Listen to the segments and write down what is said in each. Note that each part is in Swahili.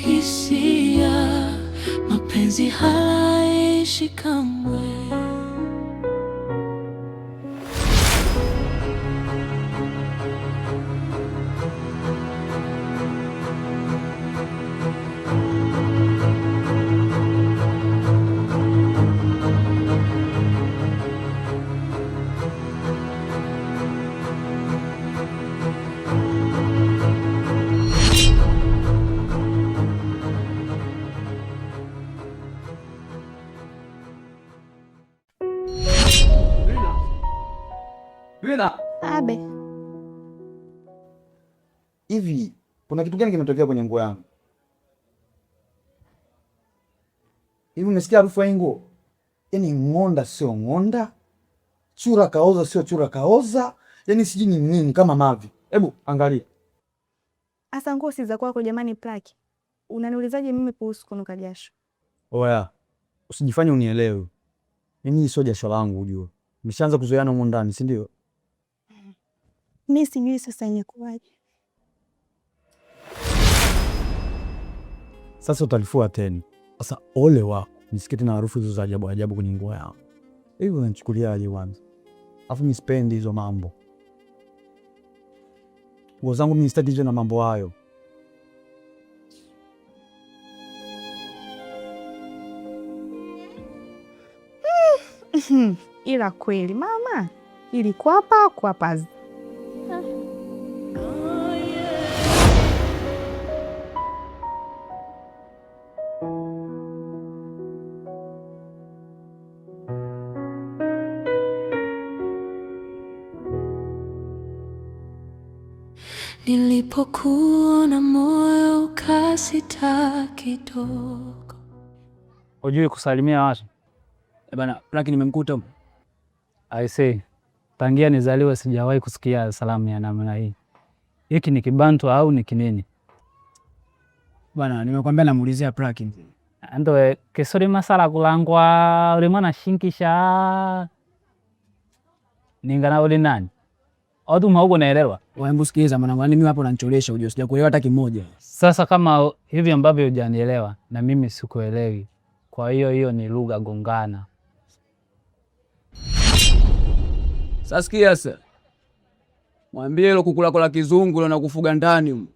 hisia, mapenzi hayaishi kamwe. Abe. Hivi kuna kitu gani kimetokea kwenye nguo yangu? Hivi umesikia harufu ya nguo? Yaani ng'onda sio ng'onda, chura kaoza sio chura kaoza, yaani sijui ni nini kama mavi. Hebu angalia. Asa nguo si za kwako jamani Plaki. Unaniulizaje mimi kuhusu kunuka jasho? Oya, usijifanye unielewe. Mimi sio jasho langu ujue. Nimeshaanza kuzoeana huko ndani, si ndio? Mimi sijui sasa imekuwaje. Sasa utalifua tena. Sasa ole wako. Nisikie tena harufu hizo za ajabu ajabu kwenye nguo yangu. Hivi unanichukulia aje kwanza? Alafu mimi sipendi hizo mambo. Nguo zangu mimi sitaki hizo na mambo hayo. Ila kweli mama, ilikuwa hapa kwa pazi. Nilipokuona moyo ukasita kidogo. Hujui kusalimia watu? Bana, Plaki nimemkuta. I say, tangia nizaliwe sijawahi kusikia salamu ya namna hii. Hiki ni Kibantu au ni kinini? Bana, nimekwambia namuulizia Plaki. Ando kesori masala kulangwa ulimwana shinkisha. Ningana uli nani? Odu mauko naelewa. Waembu sikiza mwanangu, mimi hapo nanicholesha ujue sijakuelewa hata kimoja. Sasa kama hivi ambavyo hujanielewa na mimi sikuelewi. Kwa hiyo ni lugha gongana. Sasa sikia sasa. Mwambie hilo kuku lako la kizungu na kufuga ndani.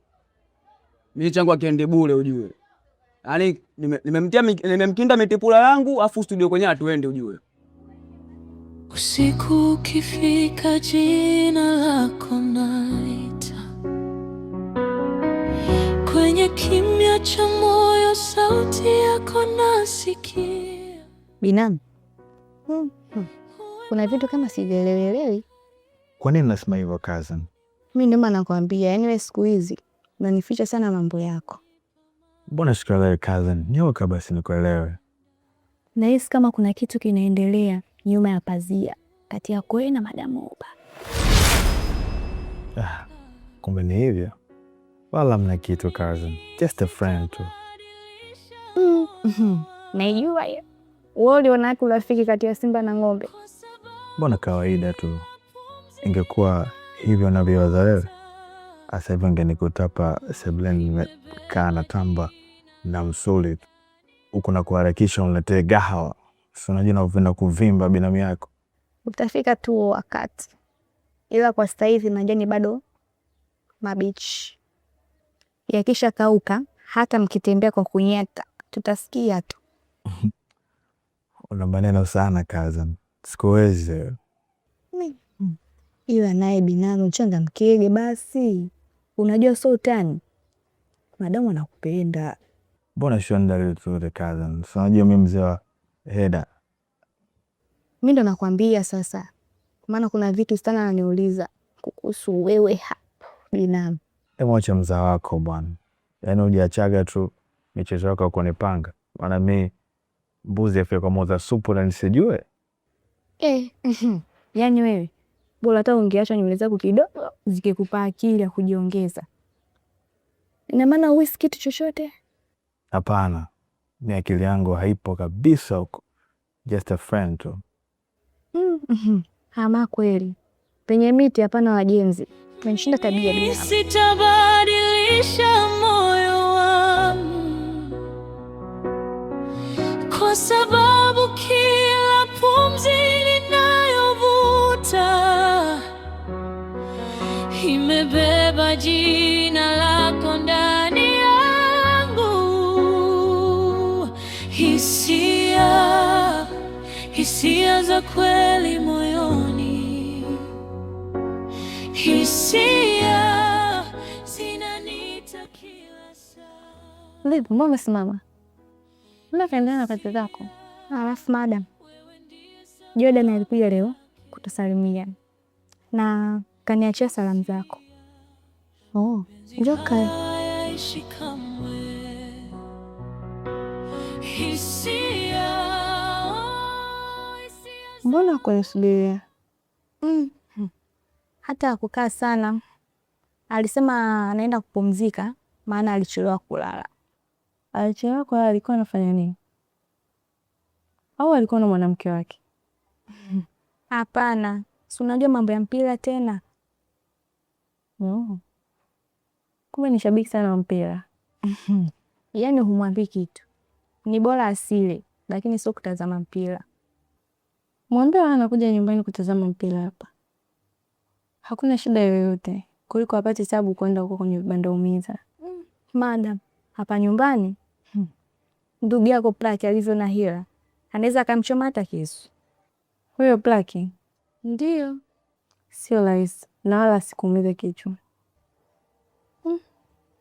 Mimi changu akiende bure ujue. Yaani nimemkinda mitipula yangu afu studio kwenye atuende ujue. Usiku ukifika jina lako naita, kwenye kimya cha moyo sauti yako nasikia. Binamu. Kuna vitu kama sivielewelewi. Kwa nini unasema hivyo cousin? Mimi ndio maana nakwambia, yaani wewe siku hizi unanificha sana mambo yako. Mbona sikuelewi cousin? Nyoka basi nikuelewe. Nahisi kama kuna kitu kinaendelea nyuma ya pazia kati yako wewe na Madam Oba. Kumbe ni hivyo. Wala mna kitu cousin. Just a friend tu. Naijua hiyo. Wewe uliona urafiki kati ya Simba na ng'ombe? Mbona kawaida tu. Ingekuwa hivyo navyowaza wewe, asa hivyo ngenikuta hapa sebuleni nimekaa na tamba na msuli huku na kuharakisha uniletee gahawa. Si unajua napenda kuvimba binamu yako. Utafika tu wakati. Ila kwa sasa hivi majani bado mabichi. Yakisha kauka, hata mkitembea kwa kunyeta, tutasikia tu. Una maneno sana cousin. Sikuwezi. Ila naye binamu changa mkege basi. Unajua sio utani. Madamu anakupenda. Mbona shondari tu the cousin. Si unajua mimi mzee wa heda. Mimi ndo nakwambia sasa. Maana kuna vitu sana ananiuliza kuhusu wewe hapo binamu. Mwacha mzaa wako bwana. Yaani hujiachaga tu michezo yako kunipanga. Maana mimi mbuzi afya kwa moza supu na nisijue. Yaani wewe bora hata ungeacha nywele zako kidogo zikikupa akili ya kujiongeza. Ina maana huwezi kitu chochote? Hapana. Ni akili yangu haipo kabisa huko. Just a friend tu. Ama kweli. Penye miti hapana wajenzi. Menishinda tabia binamu. Sitabadilisha moyo wangu. hisia za kweli moyoni, hisia zinanita kila saa. Vipi, mbona umesimama? Unaendelea na kazi zako? Alafu madam, Jordan alikuja leo kutusalimia na kaniachia salamu zako. Oh, njoo kae. Mbona kunisubiria? Hata hakukaa sana, alisema anaenda kupumzika maana alichelewa kulala. Alichelewa kulala? Alikuwa anafanya nini? Au alikuwa na mwanamke wake? Hapana, si unajua mambo ya mpira tena. Kumbe ni shabiki sana wa mpira. Yaani humwambii kitu, ni bora asile, lakini sio kutazama mpira. Mwambie anakuja nyumbani kutazama mpira hapa, hakuna shida yoyote, kuliko apate tabu kwenda huko kwenye vibanda umiza. Madam, hapa nyumbani ndugu yako Plaki alivyo na hila, anaweza akamchoma hata kisu. Huyo Plaki? Ndio. Sio rahisi na wala sikuumize kichwa.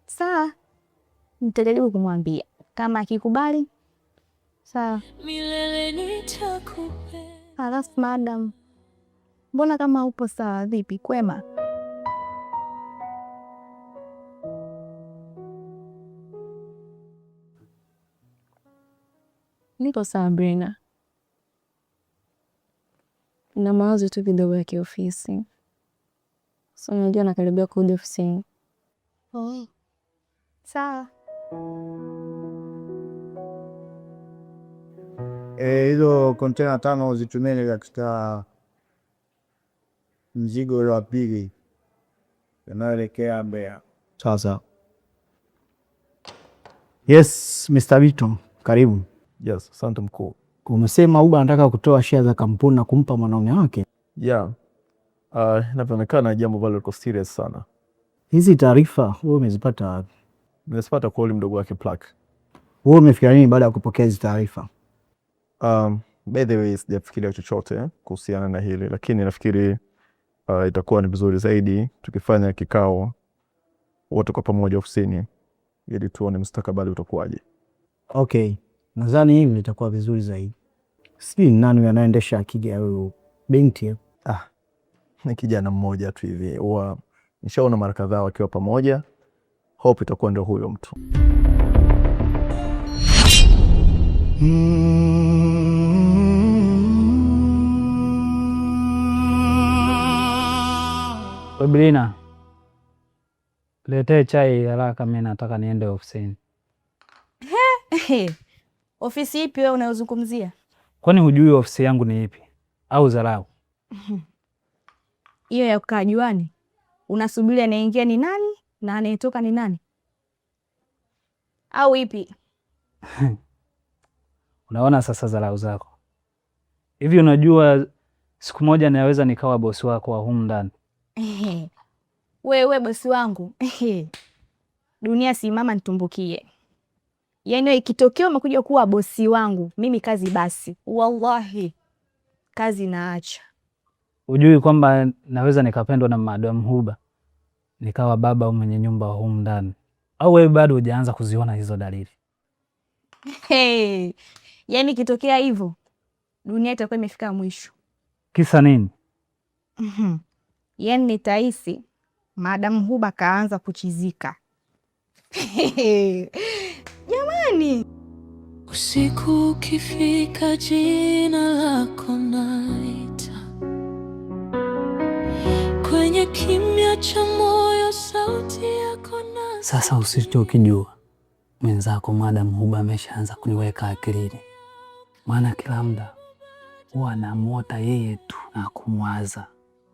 Sawa, nitajaribu kumwambia, kama akikubali sawa. Milele nitakupenda. Alafu madam, mbona kama upo sawa? Vipi, kwema? Niko sawa Brina, na mawazo tu kidogo ya kiofisi. So unajua nakaribia kurudi ofisini. Sawa. Hizo kontena 5 zitumeni katika mzigo ule wa pili unaoelekea Mbeya. Sasa. Yes, Mr. Vito, karibu. Yes, asante mkuu. Umesema Uba anataka kutoa share za kampuni na kumpa mwanaume wake? Yeah. Inavyoonekana jambo ambalo liko serious sana. Hizi taarifa wewe umezipata wapi? Nimezipata kwa yule mdogo wake Plak. Wewe umefikiria nini baada ya kupokea hizi taarifa? By the way, sijafikiria chochote kuhusiana na hili, lakini nafikiri itakuwa ni vizuri zaidi tukifanya kikao wote kwa pamoja ofisini ili tuone mustakabali utakuwaje. Okay, nadhani hivi litakuwa vizuri zaidi. Sijui nani anaendesha akija huyo binti? Ni kijana mmoja tu hivi. Huwa nishaona mara kadhaa wakiwa pamoja. Hope itakuwa ndio huyo mtu. Brina, letee chai haraka, mimi nataka niende ofisini. Ofisi ipi wewe unayozungumzia? Kwani hujui ofisi yangu ni ipi? Au dharau? Hiyo ya kukaa juani, unasubiri anaingia ni nani na anayetoka ni nani? Au ipi? Unaona sasa dharau zako. Hivi unajua siku moja naweza nikawa bosi wako wa humu ndani? Wewe bosi wangu. Dunia simama nitumbukie. Yaani ikitokea umekuja kuwa bosi wangu, mimi kazi basi. Wallahi. Kazi naacha. Ujui kwamba naweza nikapendwa na Madam Huba nikawa baba au mwenye nyumba wa humu ndani? Au wewe bado hujaanza kuziona hizo dalili? Yaani ikitokea hivyo, dunia itakuwa imefika mwisho. Kisa nini? Yaani nitahisi Madam Huba kaanza kuchizika. Jamani, usiku ukifika jina lako naita, kwenye kimya cha moyo sauti yako na. Sasa usito ukijua mwenzako Madam Huba ameshaanza kuniweka akilini, maana kila muda huwa anamuota yeye tu na kumwaza.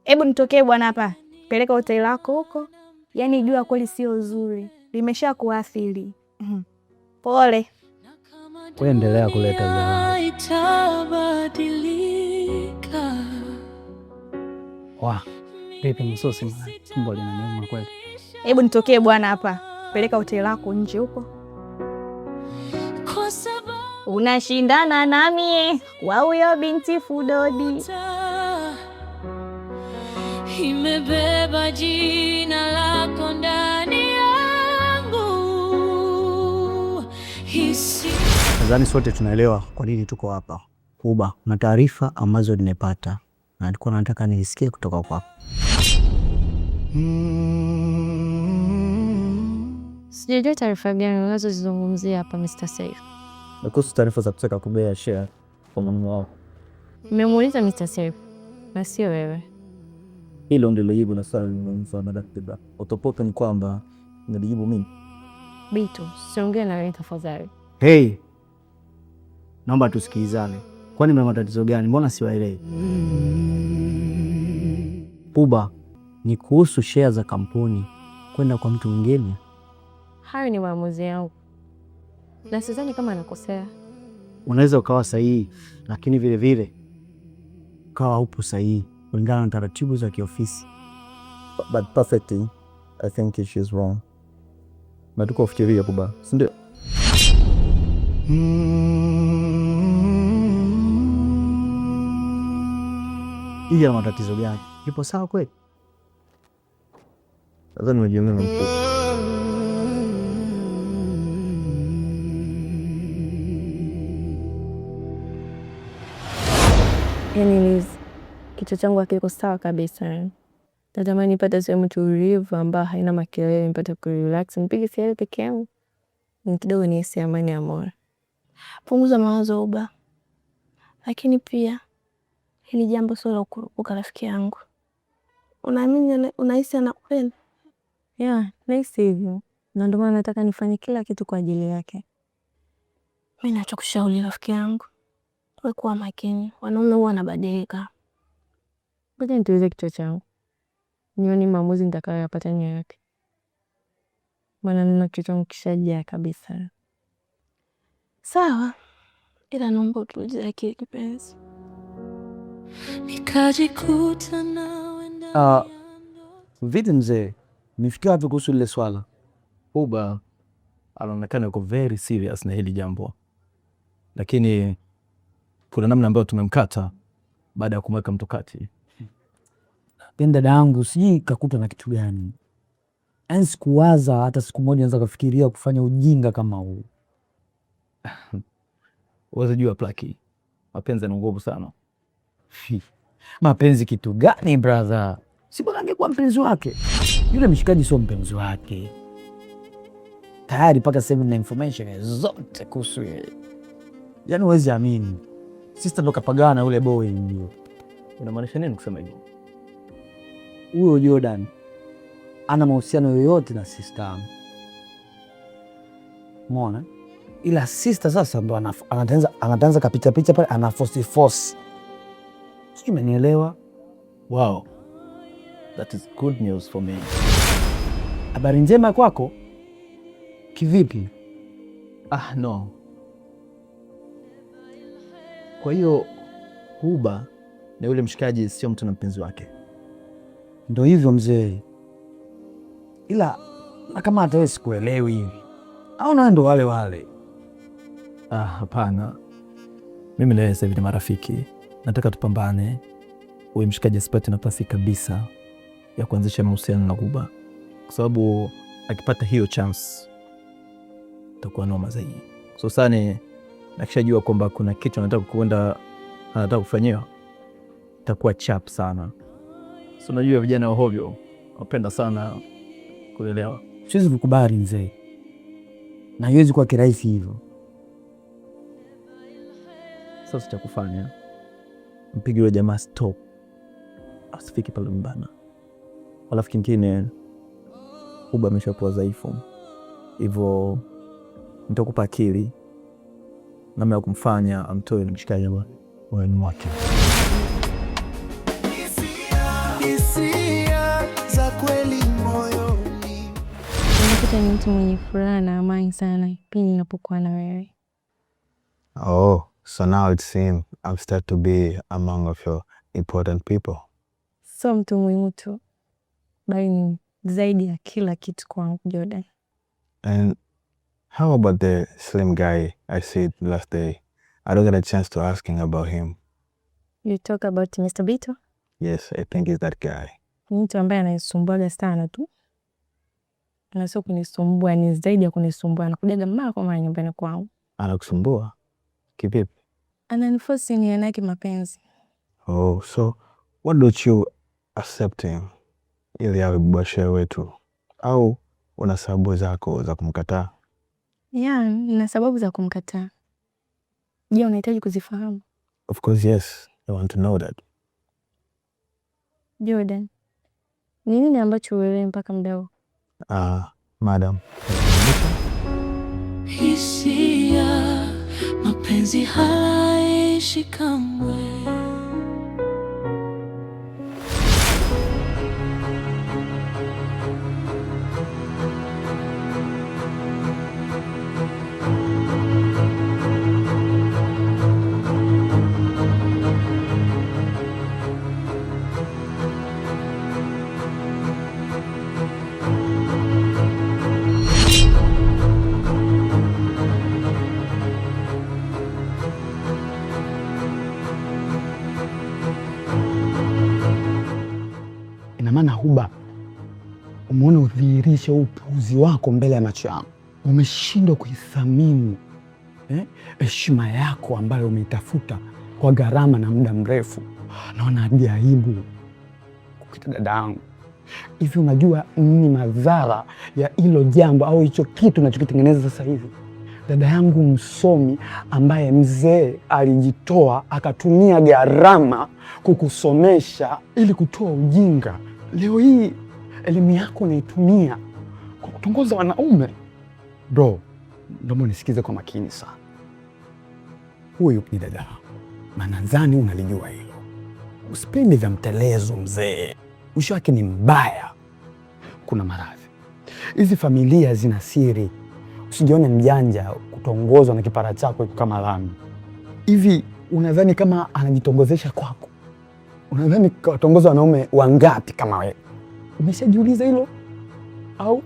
Hebu nitokee bwana hapa, peleka hoteli lako huko. Yaani jua kweli sio zuri, limesha kuathiri. Pole. Wewe endelea kuleta dharau. Itabadilika. Vipi msosi mwana? Tumbo linaniuma kweli. Hebu nitokee bwana hapa, peleka hoteli lako nje huko. Kwa sababu unashindana nami wa huyo binti Fudodi. Imebeba jina lako ndani yangu. Nadhani sote tunaelewa kwa nini tuko hapa. Huba, na taarifa ambazo nimepata na nilikuwa nataka nisikie kutoka kwako. Sijajua taarifa gani unazozizungumzia hapa Mr. Saif. Kuhusu taarifa za kutaka kubea share kwa mwanangu wao. Nimemuuliza Mr. Saif na sio wewe. Hilo ndilo jibu la swali nililomfanya daktari. Utopoto ni kwamba nilijibu mimi. Bitu, siongee na wewe tafadhali. Hey, naomba tusikilizane. Kwani mna matatizo gani? Mbona siwaelewi? Huba, ni kuhusu share za kampuni kwenda kwa mtu mwingine. Hayo ni maamuzi yangu. Na sidhani kama anakosea. Unaweza ukawa sahihi, lakini vile vile ukawa upo sahihi kulingana na taratibu za kiofisi. But perfectly, I think she's wrong. Na tuko kufikiria Huba, si ndio? Hii ana matatizo gani? Ipo sawa kweli? Sasa nimejiona na mkuu. Yaani Liz, kichwa changu hakiko sawa kabisa. Natamani nipate sehemu tulivu ambayo haina makelele, nipate kurelax, nipige siele peke yangu. Ni kidogo nihisi amani ya moyo. Punguza mawazo Huba. Lakini pia hili jambo sio la kurupuka rafiki yangu. Unaamini unahisi anakupenda? Yeah, nahisi hivyo. Na ndio maana nataka nifanye kila kitu kwa ajili yake. Mimi nachokushauri rafiki yangu, wewe kuwa makini. Wanaume huwa wanabadilika. Ngoja nitulize kichwa changu. Nione maamuzi nitakayoyapata ni yapi. Maana nina kichwa changu kishajaa kabisa. Sawa. Ila naomba utulize akili kipenzi. Nikajikuta nawe ndani. Vipi mzee? Nifikia wapi kuhusu ile swala? Huba anaonekana yuko very serious na hili jambo. Lakini kuna namna ambayo tumemkata baada ya kumweka mtu kati. Penda dadangu, sijui kakuta na kitu gani. Yaani sikuwaza hata siku moja naweza kufikiria kufanya ujinga kama huu. Uweze jua Plaki, mapenzi yana nguvu sana. Mapenzi kitu gani brother? Si bora angekuwa mpenzi wake. Yule mshikaji sio mpenzi wake. Tayari paka sasa na information zote kuhusu yeye. Yaani huwezi amini. Sister ndo kapagana yule boy ndio. Unamaanisha nini kusema hivyo? Huyo Jordan ana mahusiano yoyote na sister. Umeona? Ila sister sasa ndo anaanza kapita picha pale, ana force. Sijui umenielewa? Wow. That is good news for me. Habari njema kwako? Kivipi? No. Kwa hiyo Huba na yule mshikaji sio mtu na mpenzi wake. Ndo hivyo mzee. Ila na kama hata wewe sikuelewi hivi. Au na ndo wale. Hapana. Mimi na wewe sasa hivi ni marafiki. Nataka tupambane. Huyu mshikaji asipate nafasi kabisa ya kuanzisha mahusiano na Huba. Kwa sababu akipata hiyo chance itakuwa noma zaidi. So sana nakishajua kwamba kuna kitu anataka kufanyiwa, itakuwa chap sana. So najua vijana wa hovyo wapenda sana kuelewa. Siwezi kukubali mzee. Na haiwezi kuwa kirahisi hivyo. Sasa cha kufanya, mpige yule jamaa stop. Asifiki pale mbana. Alafu kingine, Huba ameshakuwa dhaifu. Hivyo nitakupa akili namna ya kumfanya amtoe mshikaji wake. Za kweli moyoni. Unapata ni mtu mwenye furaha na amani sana pindi ninapokuwa na wewe. Oh, so now it seems I'm start to be among of your important people. So mtu muhimu tu, bali ni zaidi ya kila kitu kwangu Jordan. And How about the slim guy I said last day? I don't get a chance to asking about him. You talk about Mr. Bito? Yes, I think it's that guy. Ni mtu ambaye ananisumbuaga sana tu. Na sio kunisumbua, ni zaidi ya kunisumbua. Anakujaga mara kwa mara nyumbani kwangu. Anakusumbua? Kivipi? Ananiforce ni yanake mapenzi. Oh, so why don't you accept him ili awe bwana wetu? Au una sababu zako za kumkataa? Yeah, nina sababu za kumkataa. Je, unahitaji kuzifahamu? Of course, yes. I want to know that. Jordan, ni nini ambacho uelewi mpaka muda huu? Madam. Hisia, mapenzi hayaishi kamwe. Ina maana Huba, umeona udhihirishe upuuzi wako mbele ya macho yangu. Umeshindwa kuithamini heshima yako ambayo umeitafuta kwa gharama na muda mrefu. Naona hadi aibu kukita dada yangu. Hivi unajua nini madhara ya hilo jambo au hicho kitu unachokitengeneza sasa hivi? Dada yangu msomi ambaye mzee alijitoa akatumia gharama kukusomesha ili kutoa ujinga. Leo hii elimu yako unaitumia kwa kutongoza wanaume. Bro, ndio nisikize kwa makini sana. Huyu ni dada, na nadhani unalijua hilo. Usipende vya mtelezo mzee. Mwisho wake ni mbaya. Kuna maradhi. Hizi familia zina siri. Usijione mjanja kutongozwa na kipara chako kama lami. Hivi unadhani kama anajitongozesha kwako? Unadhani katongoza wanaume wangapi kama wewe? Umeshajiuliza hilo? Au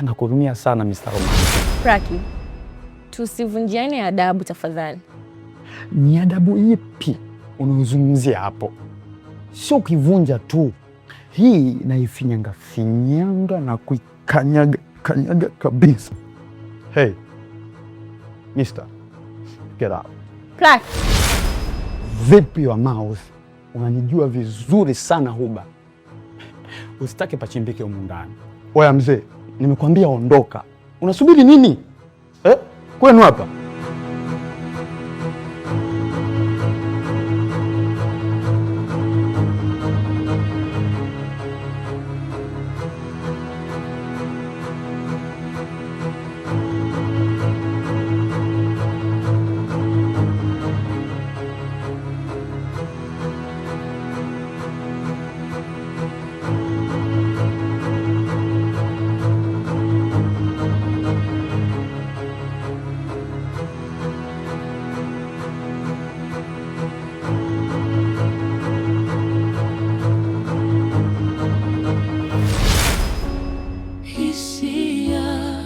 nakuhurumia sana Mr. Roman. Praki, tusivunjiane adabu tafadhali. Ni adabu ipi unazungumzia hapo? Sio kivunja tu. Hii naifinyanga finyanga na kuikanyaga kabisa. Hey, Mister, get up. Praki. Vipi wa mouth? Unanijua vizuri sana Huba. Usitake pachimbike humu ndani. Oya mzee, nimekwambia ondoka. Unasubiri nini? Kwenu hapa? Hisia,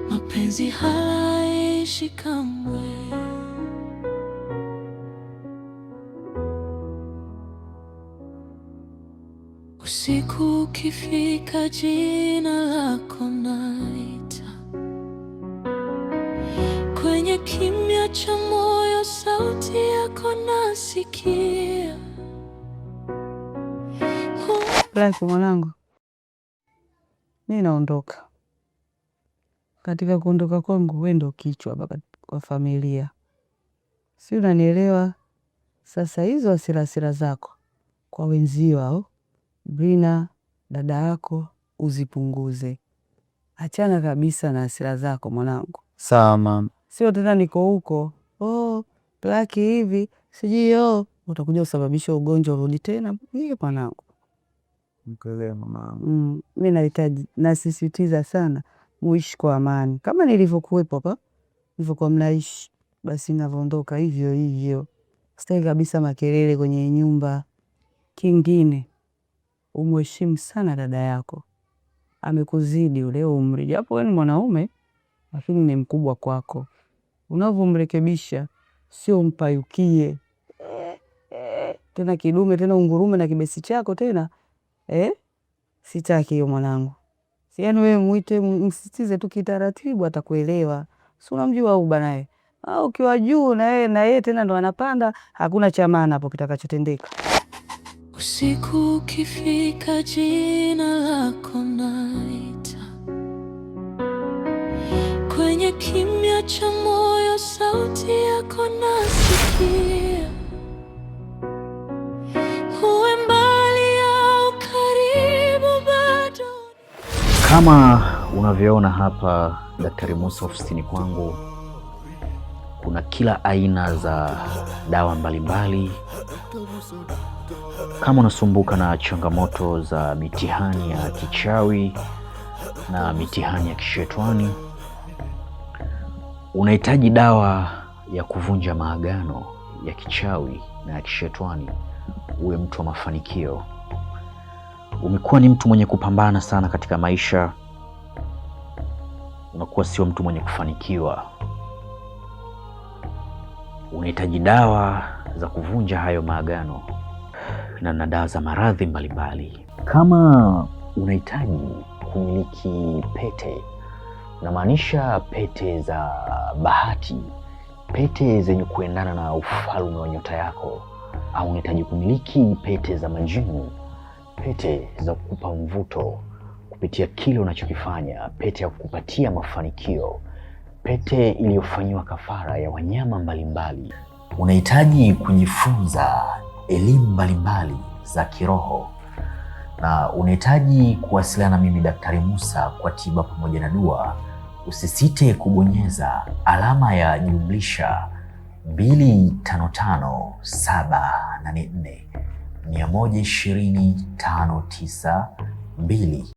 mapenzi hayaishi kamwe. Usiku ukifika, jina lako naita. Kwenye kimya cha moyo, sauti yako nasikia. Laki mwanangu, mimi naondoka. Katika kuondoka kwangu, wewe ndio kichwa hapa kwa familia. Si unanielewa? Sasa hizo hasira zako kwa wenzio hao, Brina, dada yako, uzipunguze. Achana kabisa na hasira zako mwanangu. Sawa mama. Sio tena niko huko. Laki hivi, sijui utakuja usababisha ugonjwa urudi tena. Hiyo mwanangu. Mkelewa mama. Mimi nahitaji, nasisitiza sana muishi kwa amani. Kama nilivyokuwepo hapa, nilivyokuwa mnaishi, basi ninavyoondoka hivyo hivyo. Sitaki kabisa makelele kwenye nyumba. Kingine, umheshimu sana dada yako. amekuzidi yule umri, japo wewe ni mwanaume lakini ni mkubwa kwako. Unavyomrekebisha sio mpayukie tena kidume tena ungurume na kibesi chako tena sitaki hiyo mwanangu. Yaani wewe muite, msitize tu kitaratibu, atakuelewa. Si unamjua Uba naye? Ukiwa juu na yeye tena ndo anapanda, hakuna cha maana hapo kitakachotendeka. Usiku ukifika, jina lako naita, kwenye kimya cha moyo sauti yako nasikia. Uwe mbali au karibu bado. Kama unavyoona hapa Daktari Musa, ofisini kwangu kuna kila aina za dawa mbalimbali. Kama unasumbuka na changamoto za mitihani ya kichawi na mitihani ya kishetwani, unahitaji dawa ya kuvunja maagano ya kichawi na ya kishetwani, uwe mtu wa mafanikio. Umekuwa ni mtu mwenye kupambana sana katika maisha, unakuwa sio mtu mwenye kufanikiwa. Unahitaji dawa za kuvunja hayo maagano na dawa za maradhi mbalimbali. Kama unahitaji kumiliki pete, namaanisha pete za bahati, pete zenye kuendana na ufalme wa nyota yako, au unahitaji kumiliki pete za majini, pete za kukupa mvuto kupitia kile unachokifanya, pete ya kukupatia mafanikio, pete iliyofanyiwa kafara ya wanyama mbalimbali. Unahitaji kujifunza elimu mbalimbali za kiroho, na unahitaji kuwasiliana na mimi Daktari Musa kwa tiba pamoja na dua, usisite kubonyeza alama ya jumlisha 255 784 120 592.